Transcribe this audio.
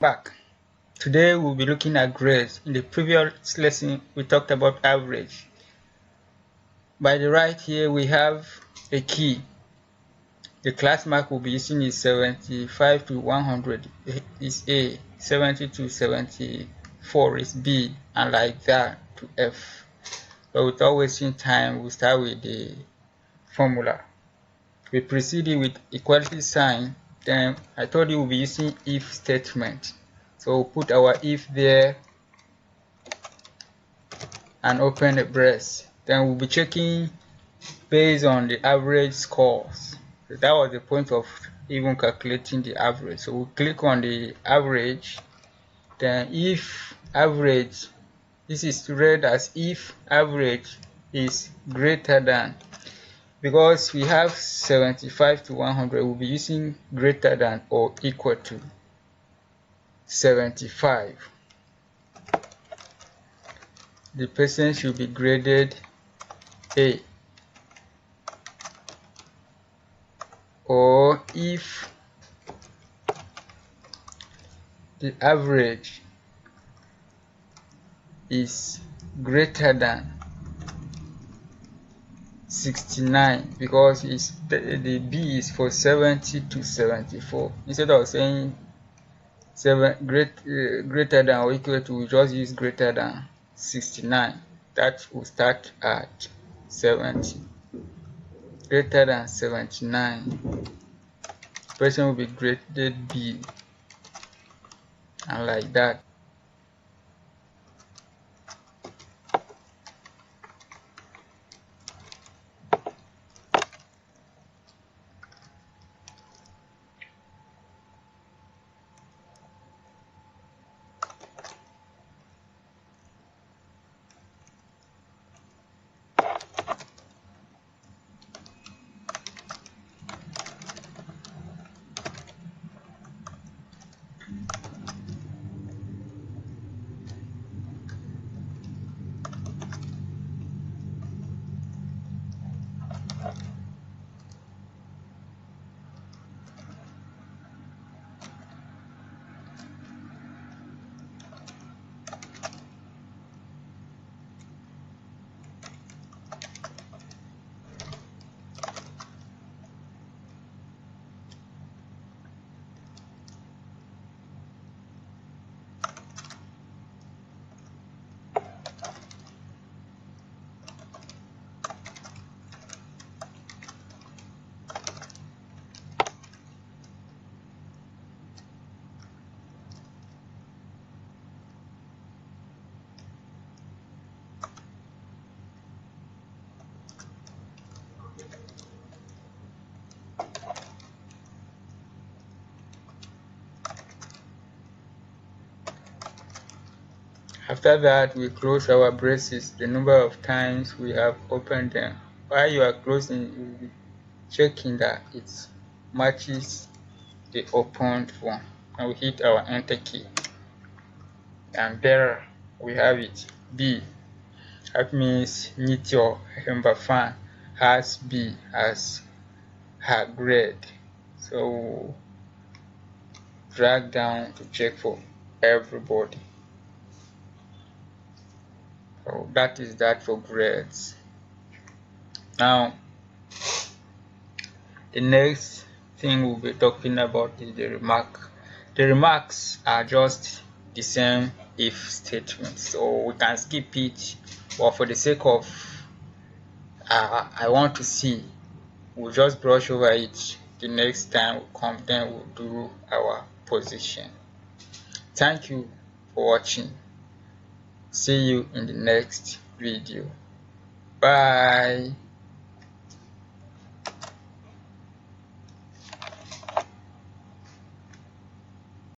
Back. Today we'll be looking at grades. In the previous lesson we talked about average. By the right here we have a key. The class mark we'll be using is 75 to 100 is A, 70 to 74 is B, and like that to F. But without wasting time, we'll start with the formula. We proceed with equality sign. Then I told you we'll be using if statement. So we'll put our if there and open the brace. Then we'll be checking based on the average scores. So that was the point of even calculating the average. So we'll click on the average. Then if average, this is read as if average is greater than, because we have 75 to 100, we'll be using greater than or equal to 75. The person should be graded A. Or if the average is greater than 69, because the B is for 70 to 74. Instead of saying greater than or equal to, we just use greater than 69. That will start at 70. Greater than 79, person will be graded B, and like that. After that, we close our braces the number of times we have opened them. While you are closing, you will be checking that it matches the opened one, and we hit our enter key, and there we have it, B. That means Meteor Fan has B as her grade. So drag down to check for everybody. So that is that for grades. Now the next thing we'll be talking about is the remark. The remarks are just the same if statement, so we can skip it, but for the sake of I want to see, we'll just brush over it. The next time we come, then we'll do our position. Thank you for watching. See you in the next video. Bye.